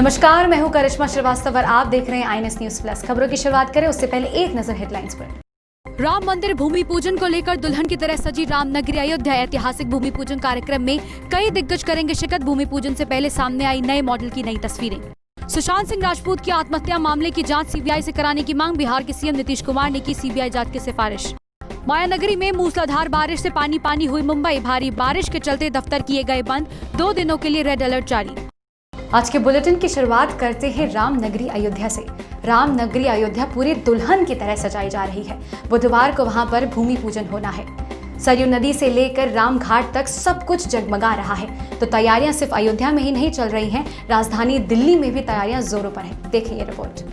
नमस्कार, मैं हूं करिश्मा श्रीवास्तव और आप देख रहे हैं INS न्यूज प्लस। खबरों की शुरुआत करें उससे पहले एक नजर हेडलाइंस पर। राम मंदिर भूमि पूजन को लेकर दुल्हन की तरह सजी रामनगरी अयोध्या। ऐतिहासिक भूमि पूजन कार्यक्रम में कई दिग्गज करेंगे शिरकत। भूमि पूजन से पहले सामने आई नए मॉडल की नई तस्वीरें। सुशांत सिंह राजपूत की आत्महत्या मामले की जांच CBI से कराने की मांग। बिहार के CM नीतीश कुमार ने की CBI जांच की सिफारिश। मायानगरी में मूसलाधार बारिश से पानी पानी हुई मुंबई। भारी बारिश के चलते दफ्तर किए गए बंद। 2 दिनों के लिए रेड अलर्ट जारी। आज के बुलेटिन की शुरुआत करते हैं रामनगरी अयोध्या से। रामनगरी अयोध्या पूरी दुल्हन की तरह सजाई जा रही है। बुधवार को वहां पर भूमि पूजन होना है। सरयू नदी से लेकर रामघाट तक सब कुछ जगमगा रहा है। तो तैयारियां सिर्फ अयोध्या में ही नहीं चल रही हैं, राजधानी दिल्ली में भी तैयारियां जोरों पर हैं। देखिए ये रिपोर्ट।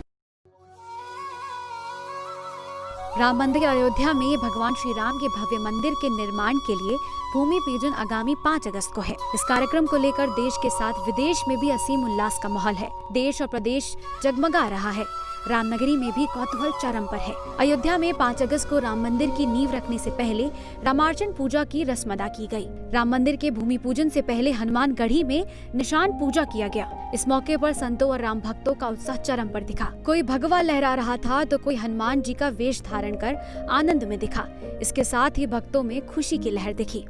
राम मंदिर अयोध्या में भगवान श्री राम के भव्य मंदिर के निर्माण के लिए भूमि पूजन आगामी 5 अगस्त को है। इस कार्यक्रम को लेकर देश के साथ विदेश में भी असीम उल्लास का माहौल है। देश और प्रदेश जगमगा रहा है। रामनगरी में भी कौतूहल चरम पर है। अयोध्या में 5 अगस्त को राम मंदिर की नींव रखने से पहले रामार्चन पूजा की रस्म अदा की गई। राम मंदिर के भूमि पूजन से पहले हनुमानगढ़ी में निशान पूजा किया गया। इस मौके पर संतों और राम भक्तों का उत्साह चरम पर दिखा। कोई भगवा लहरा रहा था तो कोई हनुमान जी का वेश धारण कर आनंद में दिखा। इसके साथ ही भक्तों में खुशी की लहर दिखी।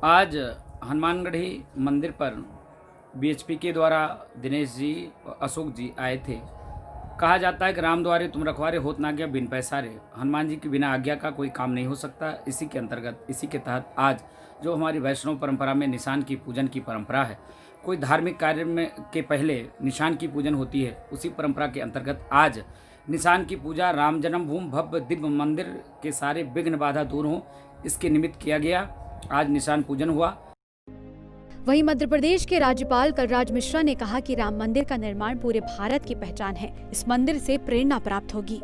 आज हनुमानगढ़ी मंदिर पर BHP के द्वारा दिनेश जी और अशोक जी आए थे। कहा जाता है कि राम द्वारे तुम रखवारे होत ना गया बिन पैसारे। हनुमान जी की बिना आज्ञा का कोई काम नहीं हो सकता। इसी के तहत आज जो हमारी वैष्णव परंपरा में निशान की पूजन की परंपरा है, कोई धार्मिक कार्य में के पहले निशान की पूजन होती है, उसी परंपरा के अंतर्गत आज निशान की पूजा राम जन्मभूमि भव्य दिव्य मंदिर के सारे विघ्न बाधा दूर हों, इसके निमित्त किया गया। आज निशान पूजन हुआ। वहीं मध्य प्रदेश के राज्यपाल कलराज मिश्रा ने कहा कि राम मंदिर का निर्माण पूरे भारत की पहचान है। इस मंदिर से प्रेरणा प्राप्त होगी।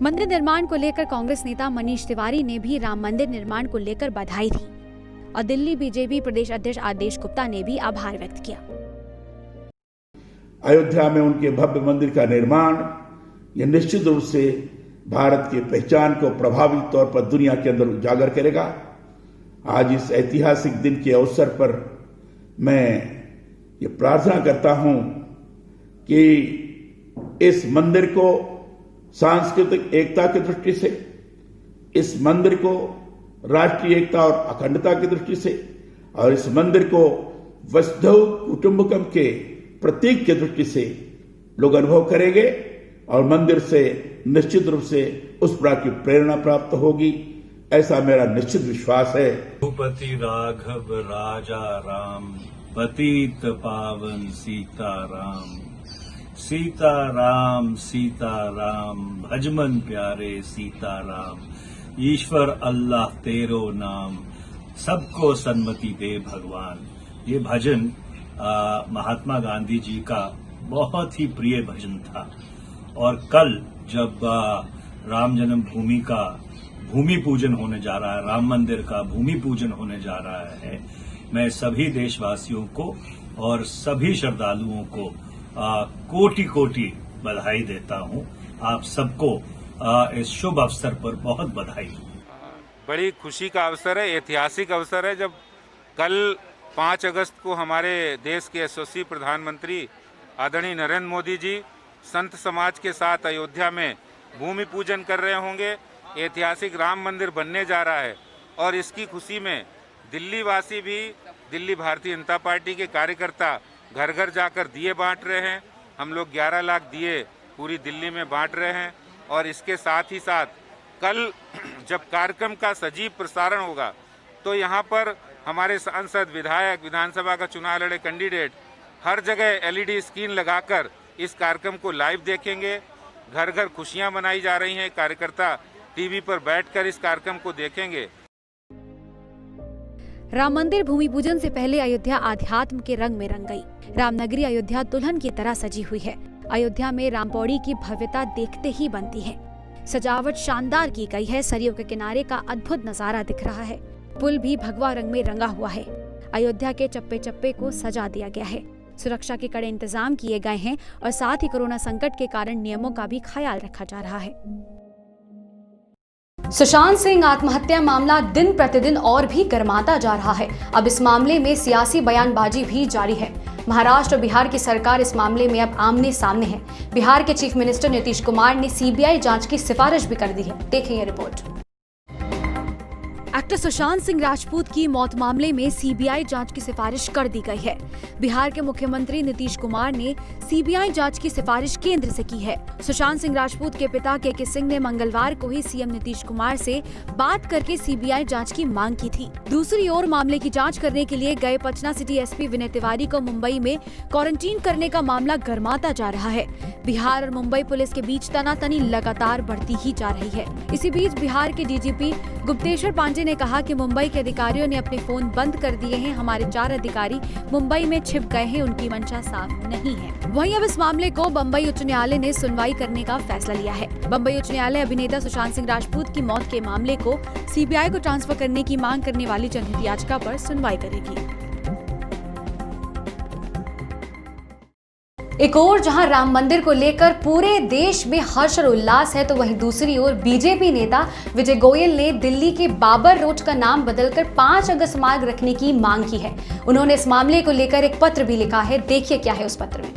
मंदिर निर्माण को लेकर कांग्रेस नेता मनीष तिवारी ने भी राम मंदिर निर्माण को लेकर बधाई दी और दिल्ली BJP प्रदेश अध्यक्ष आदेश गुप्ता ने भी आभार व्यक्त किया। अयोध्या में उनके भव्य मंदिर का निर्माण यह निश्चित रूप से भारत की पहचान को प्रभावी तौर पर दुनिया के अंदर उजागर करेगा। आज इस ऐतिहासिक दिन के अवसर पर मैं ये प्रार्थना करता हूं कि इस मंदिर को सांस्कृतिक एकता की दृष्टि से, इस मंदिर को राष्ट्रीय एकता और अखंडता की दृष्टि से और इस मंदिर को वसुधैव कुटुंबकम के प्रतीक की दृष्टि से लोग अनुभव करेंगे और मंदिर से निश्चित रूप से उस प्रकार की प्रेरणा प्राप्त होगी, ऐसा मेरा निश्चित विश्वास है। रघुपति राघव राजा राम, पतित पावन सीताराम। सीताराम सीताराम भजमन प्यारे सीताराम। ईश्वर अल्लाह तेरो नाम, सबको सन्मति दे भगवान। ये भजन महात्मा गांधी जी का बहुत ही प्रिय भजन था। और कल जब राम जन्मभूमि का भूमि पूजन होने जा रहा है, राम मंदिर का भूमि पूजन होने जा रहा है, मैं सभी देशवासियों को और सभी श्रद्धालुओं को कोटि कोटि बधाई देता हूं। आप सबको इस शुभ अवसर पर बहुत बधाई। बड़ी खुशी का अवसर है, ऐतिहासिक अवसर है जब कल 5 अगस्त को हमारे देश के यशस्वी प्रधानमंत्री आदरणीय नरेंद्र मोदी जी संत समाज के साथ अयोध्या में भूमि पूजन कर रहे होंगे। ऐतिहासिक राम मंदिर बनने जा रहा है और इसकी खुशी में दिल्ली वासी भी, दिल्ली भारतीय जनता पार्टी के कार्यकर्ता घर घर जाकर दिए बांट रहे हैं। हम लोग 11 लाख दिए पूरी दिल्ली में बांट रहे हैं। और इसके साथ ही साथ कल जब कार्यक्रम का सजीव प्रसारण होगा तो यहाँ पर हमारे सांसद, विधायक, विधानसभा का चुनाव लड़े कैंडिडेट हर जगह LED स्क्रीन लगाकर इस कार्यक्रम को लाइव देखेंगे। घर घर खुशियाँ मनाई जा रही हैं। कार्यकर्ता टीवी पर बैठकर इस कार्यक्रम को देखेंगे। राम मंदिर भूमि पूजन से पहले अयोध्या आध्यात्म के रंग में रंग गई। रामनगरी अयोध्या दुल्हन की तरह सजी हुई है। अयोध्या में राम पौड़ी की भव्यता देखते ही बनती है। सजावट शानदार की गई है। सरयू के किनारे का अद्भुत नजारा दिख रहा है। पुल भी भगवा रंग में रंगा हुआ है। अयोध्या के चप्पे चप्पे को सजा दिया गया है। सुरक्षा के कड़े इंतजाम किए गए हैं और साथ ही कोरोना संकट के कारण नियमों का भी ख्याल रखा जा रहा है। सुशांत सिंह आत्महत्या मामला दिन प्रतिदिन और भी गर्माता जा रहा है। अब इस मामले में सियासी बयानबाजी भी जारी है। महाराष्ट्र और बिहार की सरकार इस मामले में अब आमने सामने है। बिहार के चीफ मिनिस्टर नीतीश कुमार ने सीबीआई जांच की सिफारिश भी कर दी है। देखें ये रिपोर्ट। एक्टर सुशांत सिंह राजपूत की मौत मामले में सीबीआई जांच की सिफारिश कर दी गई है। बिहार के मुख्यमंत्री नीतीश कुमार ने सीबीआई जांच की सिफारिश केंद्र से की है। सुशांत सिंह राजपूत के पिता के सिंह ने मंगलवार को ही सीएम नीतीश कुमार से बात करके सीबीआई जांच की मांग की थी। दूसरी ओर मामले की जांच करने के लिए गए पटना सिटी एसपी विनय तिवारी को मुंबई में क्वारंटीन करने का मामला गरमाता जा रहा है। बिहार और मुंबई पुलिस के बीच तनातनी लगातार बढ़ती ही जा रही है। इसी बीच बिहार के डीजीपी गुप्तेश्वर पांडे ने कहा कि मुंबई के अधिकारियों ने अपने फोन बंद कर दिए हैं। हमारे 4 अधिकारी मुंबई में छिप गए हैं, उनकी मंशा साफ नहीं है। वहीं अब इस मामले को बम्बई उच्च न्यायालय ने सुनवाई करने का फैसला लिया है। बम्बई उच्च न्यायालय अभिनेता सुशांत सिंह राजपूत की मौत के मामले को सीबीआई को ट्रांसफर करने की मांग करने वाली जनहित याचिका पर सुनवाई करेगी। एक ओर जहां राम मंदिर को लेकर पूरे देश में हर्ष और उल्लास है, तो वहीं दूसरी ओर बीजेपी नेता विजय गोयल ने दिल्ली के बाबर रोड का नाम बदलकर 5 अगस्त मार्ग रखने की मांग की है। उन्होंने इस मामले को लेकर एक पत्र भी लिखा है। देखिए क्या है उस पत्र में।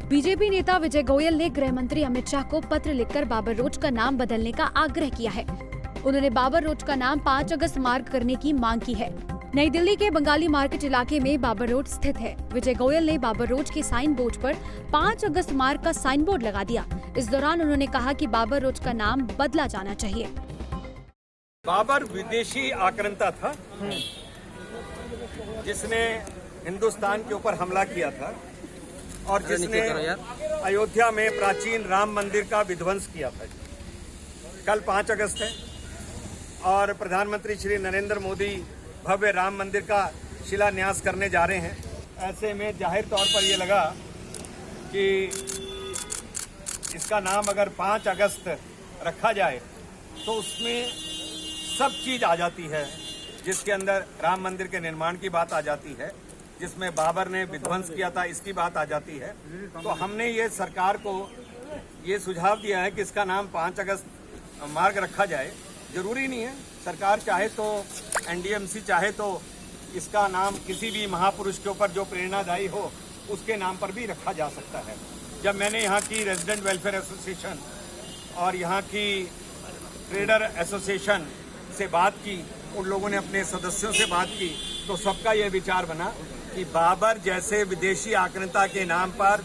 बीजेपी नेता विजय गोयल ने गृह मंत्री अमित शाह को पत्र लिखकर बाबर रोड का नाम बदलने का आग्रह किया है। उन्होंने बाबर रोड का नाम 5 अगस्त मार्ग करने की मांग की है। नई दिल्ली के बंगाली मार्केट इलाके में बाबर रोड स्थित है। विजय गोयल ने बाबर रोड के साइन बोर्ड पर 5 अगस्त मार्ग का साइन बोर्ड लगा दिया। इस दौरान उन्होंने कहा कि बाबर रोड का नाम बदला जाना चाहिए। बाबर विदेशी आक्रांता था जिसने हिंदुस्तान के ऊपर हमला किया था और जिसने अयोध्या में प्राचीन राम मंदिर का विध्वंस किया था। कल 5 अगस्त है और प्रधानमंत्री श्री नरेंद्र मोदी भव्य राम मंदिर का शिलान्यास करने जा रहे हैं। ऐसे में जाहिर तौर पर ये लगा कि इसका नाम अगर 5 अगस्त रखा जाए तो उसमें सब चीज आ जाती है, जिसके अंदर राम मंदिर के निर्माण की बात आ जाती है, जिसमें बाबर ने विध्वंस किया था इसकी बात आ जाती है। तो हमने ये सरकार को ये सुझाव दिया है कि इसका नाम 5 अगस्त मार्ग रखा जाए। जरूरी नहीं है, सरकार चाहे तो एनडीएमसी चाहे तो इसका नाम किसी भी महापुरुष के ऊपर जो प्रेरणादायी हो उसके नाम पर भी रखा जा सकता है। जब मैंने यहाँ की रेजिडेंट वेलफेयर एसोसिएशन और यहाँ की ट्रेडर एसोसिएशन से बात की, उन लोगों ने अपने सदस्यों से बात की, तो सबका यह विचार बना कि बाबर जैसे विदेशी आक्रांता के नाम पर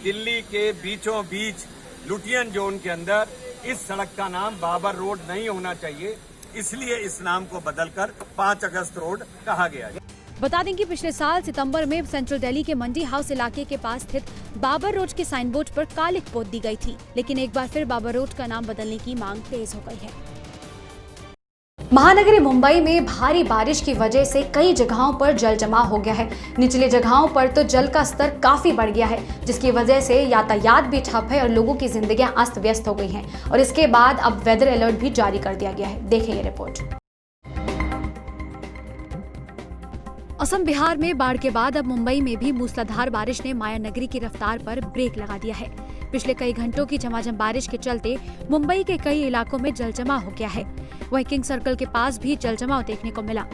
दिल्ली के बीचों बीच लुटियन जोन के अंदर इस सड़क का नाम बाबर रोड नहीं होना चाहिए, इसलिए इस नाम को बदलकर 5 अगस्त रोड कहा गया है। बता दें कि पिछले साल सितंबर में सेंट्रल दिल्ली के मंडी हाउस इलाके के पास स्थित बाबर रोड के साइन बोर्ड पर कालिख पोत दी गई थी, लेकिन एक बार फिर बाबर रोड का नाम बदलने की मांग तेज हो गई है। महानगरी मुंबई में भारी बारिश की वजह से कई जगहों पर जल जमाव हो गया है। निचली जगहों पर तो जल का स्तर काफी बढ़ गया है, जिसकी वजह से यातायात भी ठप है और लोगों की जिंदगियां अस्त व्यस्त हो गई हैं। और इसके बाद अब वेदर अलर्ट भी जारी कर दिया गया है। देखें ये रिपोर्ट। असम बिहार में बाढ़ के बाद अब मुंबई में भी मूसलाधार बारिश ने माया नगरी की रफ्तार पर ब्रेक लगा दिया है। पिछले कई घंटों की झमाझम बारिश के चलते मुंबई के कई इलाकों में जलजमाव हो गया है। वहीं किंग सर्कल के पास भी जलजमाव देखने को मिला।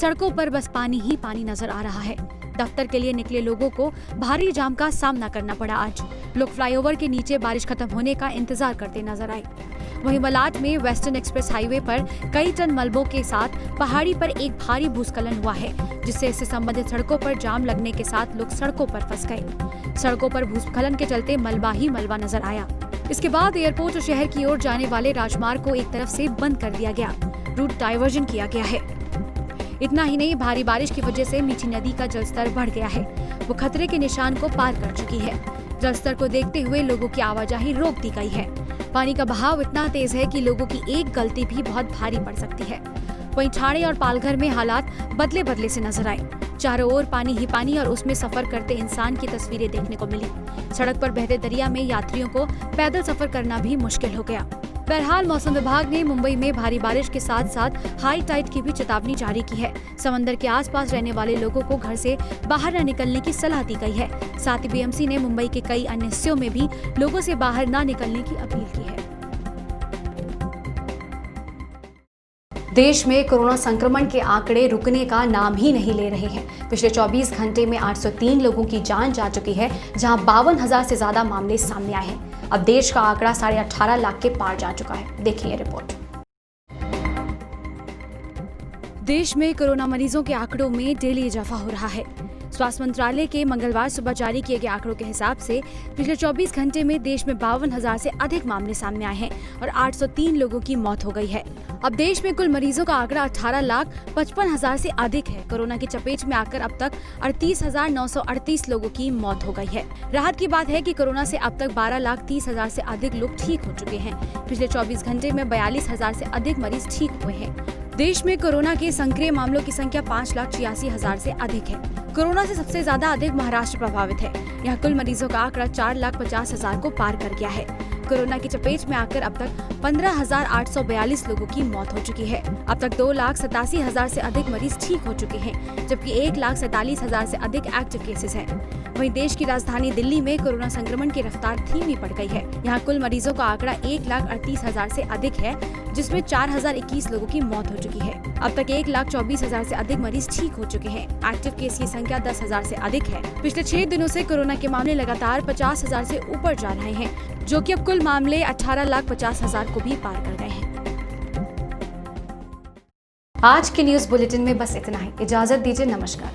सड़कों पर बस पानी ही पानी नजर आ रहा है। दफ्तर के लिए निकले लोगों को भारी जाम का सामना करना पड़ा। आज लोग फ्लाईओवर के नीचे बारिश खत्म होने का इंतजार करते नजर आए। वहीं मलाड में वेस्टर्न एक्सप्रेस हाईवे पर कई टन मलबों के साथ पहाड़ी पर एक भारी भूस्खलन हुआ है, जिससे इससे संबंधित सड़कों पर जाम लगने के साथ लोग सड़कों पर फंस गए। सड़कों पर भूस्खलन के चलते मलबा ही मलबा नजर आया। इसके बाद एयरपोर्ट और शहर की ओर जाने वाले राजमार्ग को एक तरफ से बंद कर दिया गया, रूट डाइवर्जन किया गया है। इतना ही नहीं, भारी बारिश की वजह से मीठी नदी का जलस्तर बढ़ गया है। वो खतरे के निशान को पार कर चुकी है। जलस्तर को देखते हुए लोगों की आवाजाही रोक दी गई है। पानी का बहाव इतना तेज है कि लोगों की एक गलती भी बहुत भारी पड़ सकती है। वहीं ठाणे और पालघर में हालात बदले बदले से नजर आए। चारों ओर पानी ही पानी और उसमें सफर करते इंसान की तस्वीरें देखने को मिली। सड़क पर बहते दरिया में यात्रियों को पैदल सफर करना भी मुश्किल हो गया। बहरहाल मौसम विभाग ने मुंबई में भारी बारिश के साथ साथ हाई टाइड की भी चेतावनी जारी की है। समंदर के आसपास रहने वाले लोगों को घर से बाहर न निकलने की सलाह दी गई है। साथ ही बीएमसी ने मुंबई के कई अन्य हिस्सों में भी लोगों से बाहर न निकलने की अपील की है। देश में कोरोना संक्रमण के आंकड़े रुकने का नाम ही नहीं ले रहे हैं। पिछले 24 घंटे में 803 लोगों की जान जा चुकी है, जहां 52,000 से ज्यादा मामले सामने आए हैं। अब देश का आंकड़ा 18.5 लाख के पार जा चुका है। देखिए रिपोर्ट। देश में कोरोना मरीजों के आंकड़ों में डेली इजाफा हो रहा है। स्वास्थ्य मंत्रालय के मंगलवार सुबह जारी किए गए आंकड़ों के हिसाब से पिछले 24 घंटे में देश में 52,000 से अधिक मामले सामने आए हैं और 803 लोगों की मौत हो गई है। अब देश में कुल मरीजों का आंकड़ा 18,55,000 से अधिक है। कोरोना की चपेट में आकर अब तक 38,938 लोगों की मौत हो गई है। राहत की बात है कि कोरोना से अब तक 12,30,000 से अधिक लोग ठीक हो चुके हैं। पिछले 24 घंटे में 42,000 से अधिक मरीज ठीक हुए हैं। देश में कोरोना के सक्रिय मामलों की संख्या 5,86,000 से अधिक है। कोरोना से सबसे ज्यादा अधिक महाराष्ट्र प्रभावित है। यहाँ कुल मरीजों का आंकड़ा 4,50,000 को पार कर गया है। कोरोना की चपेट में आकर अब तक 15,842 लोगों की मौत हो चुकी है। अब तक 2,87,000 से अधिक मरीज ठीक हो चुके हैं, जबकि 1,47,000 से अधिक एक्टिव केसेस हैं। वहीं देश की राजधानी दिल्ली में कोरोना संक्रमण की रफ्तार धीमी पड़ गई है। यहाँ कुल मरीजों का आंकड़ा 1,38,000 से अधिक है, जिसमें 4,021 लोगों की मौत हो चुकी है। अब तक 1,24,000 से अधिक मरीज ठीक हो चुके हैं। एक्टिव केस की संख्या 10,000 से अधिक है। पिछले 6 दिनों से कोरोना के मामले लगातार 50,000 से ऊपर जा रहे हैं, जो कि अब कुल मामले 18,50,000 को भी पार कर गए हैं। आज के न्यूज बुलेटिन में बस इतना ही। इजाजत दीजिए। नमस्कार।